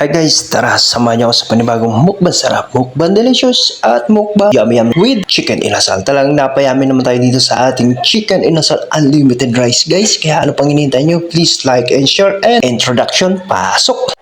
Hi guys, tara samahan niyo ako sa panibagong mukbang sarap, mukbang delicious at mukbang yummy with chicken inasal. Talagang napayami naman tayo dito sa ating chicken inasal unlimited rice guys. Kaya ano pang hinihintay niyo? Please like and share and introduction, pasok!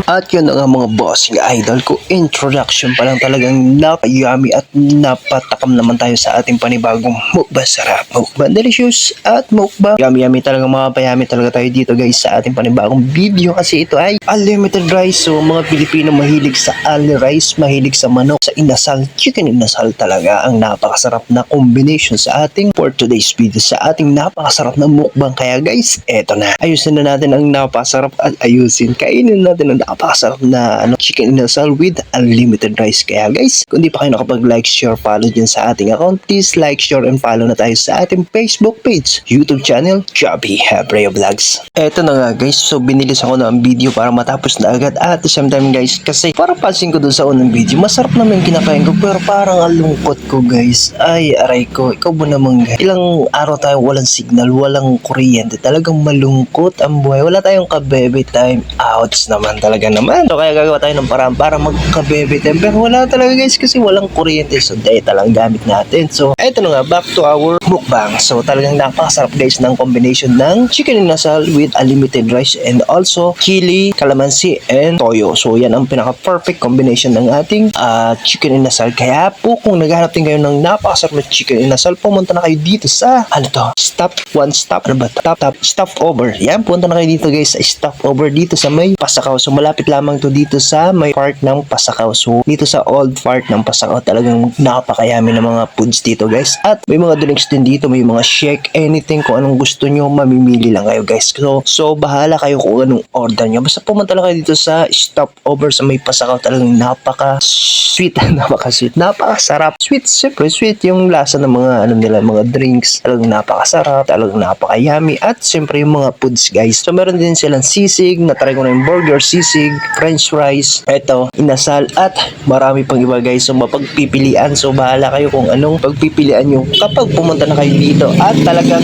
At yun nga mga bossing idol ko, introduction pa lang talagang napayami at napatakam naman tayo sa ating panibagong mukbang sarap, mukbang delicious at mukbang yummy talagang mapayami talaga tayo dito guys sa ating panibagong video kasi ito ay unlimited rice. So mga Pilipino mahilig sa ali rice, mahilig sa manok, sa inasal, chicken inasal talaga ang napakasarap na combination sa ating for today's video sa ating napakasarap na mukbang. Kaya guys, eto na, ayusin na natin ang napakasarap at kainin natin ang napakasarap na chicken inasal with unlimited rice. Kaya guys, kung di pa kayo nakapag-like, share, follow dyan sa ating account, please like, share, and follow na tayo sa ating Facebook page, YouTube channel, Chubby Hebreo Vlogs. Eto na nga guys, so binilis ako na ang video para matapos na agad at the same time guys, kasi parang pansin ko dun sa unang video, masarap naman kinakain ko pero parang ang lungkot ko guys. Ay, aray ko, ikaw ba naman guys? Ilang araw tayo walang signal, walang kuryente, talagang malungkot ang buhay. Wala tayong kabebe time outs naman talaga naman. So kaya gagawa tayo ng paraan para magka-baby time. Pero wala talaga guys kasi walang kuryente. So data lang gamit natin. So eto na nga, back to our mukbang. So talagang napakasarap guys ng combination ng chicken inasal with unlimited rice and also chili, calamansi, and toyo. So yan ang pinaka-perfect combination ng ating chicken inasal. Kaya po kung naghahanap din kayo ng napakasarap na chicken inasal, pumunta na kayo dito sa stop over. Yan, punta na kayo dito guys sa stop over dito sa may Pasakaw. So malapit lamang to dito sa may part ng Pasakaw. So dito sa old part ng Pasakaw talagang napakayami ng mga foods dito guys. At may mga drinks din dito, may mga shake, anything kung anong gusto nyo, mamimili lang kayo guys. So bahala kayo kung anong order nyo. Basta pumunta lang kayo dito sa stop over sa may Pasakaw. Talagang napaka-sweet, napakasarap. Sweet, super sweet yung lasa ng mga mga drinks. Talagang napakasarap, talagang napakayami. At siyempre yung mga foods guys. So meron din silang sisig, na-try ko na yung burger, sisig, french fries, eto, inasal, at marami pang iba guys. So mapagpipilian. So bahala kayo kung anong pagpipilian nyo kapag pumunta na kayo dito. At talagang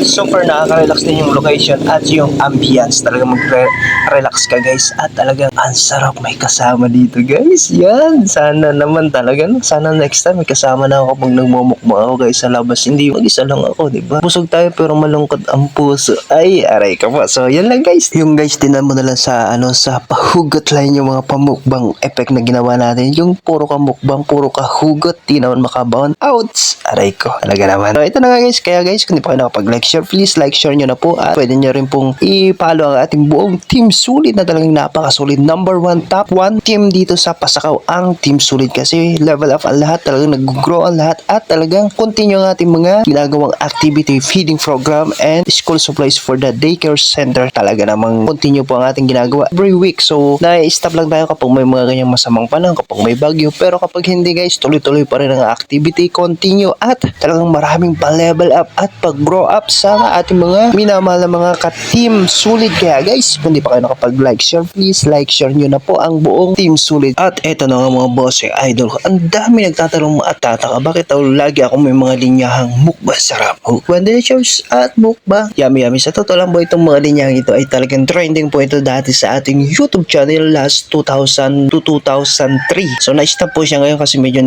super nakaka-relax din yung location at yung ambience. Talagang mag-relax ka guys. At talagang ang sarap may kasama dito guys. Yan, sana naman talaga. Sana next time may kasama na ako pag nagmumukbang ako guys sa labas. Hindi mag-isa lang ako, diba? Busog tayo pero malungkot ang puso. Ay, aray ka pa. So yan lang guys. Yung guys, tinan mo na lang sa sa pahugot lang yung mga pamukbang effect na ginawa natin. Yung puro ka mukbang, puro ka hugot, di naman makabaon. Outs! Aray ko. Talaga naman. So ito na nga guys. Kaya guys, kung di pa kayo nakapag-like, share, please like, share nyo na po. At pwede nyo rin pong i-follow ang ating buong Team Sulit na talagang napakasulit. Number 1, top 1 team dito sa Pasakaw ang Team Sulit. Kasi level up ang lahat. Talagang nag-grow ang lahat. At talagang continue ang ating mga ginagawang activity, feeding program, and school supplies for the daycare center. Talaga namang continue po ang ating ginagawa every week. So na-stop lang tayo kapag may mga ganyang masamang panahon, kapag may bagyo. Pero kapag hindi guys, tuloy-tuloy pa rin ang activity, continue at talagang maraming pa-level up at pag-grow up sa ating mga minamahal na mga ka-team sulit. Kaya guys, kung di pa kayo nakapag-like, share, please like, share nyo na po ang buong Team Sulit. At eto na nga mga boss, idol ko, ang dami nagtatanong at tataka, bakit daw lagi ako may mga linyahang mukbang sarap, mukbang delicious at mukbang yummy. Sa totoo lang po, itong mga linyahang ito ay talagang trending po ito dati sa ating YouTube channel last 2000 to 2003. So na-stop po siya ngayon kasi medyo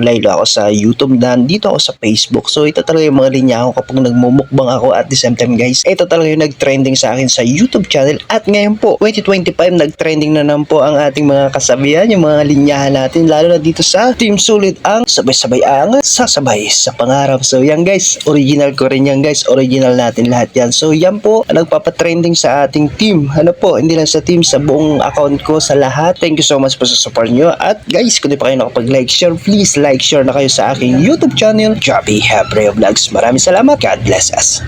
laylo ako sa YouTube, nandito ako sa Facebook. So ito talaga yung mga linya ako kapag nagmumukbang ako. At the same time guys, ito talaga yung nag-trending sa akin sa YouTube channel. At ngayon po 2025, nag-trending na naman po ang ating mga kasabihan, yung mga linyahan natin, lalo na dito sa Team Sulit, ang sabay-sabay angat, sasabay sa pangarap. So yan guys, original ko rin yan guys, original natin lahat yan. So yan po ang nagpapatrending sa ating team. Hindi lang sa team, sa buong account ko, sa lahat. Thank you so much po sa support nyo. At guys, kung di pa kayo nakapag-like, share, please like, share na kayo sa aking YouTube channel, Chubby Hebreo Vlogs. Maraming salamat. God bless us.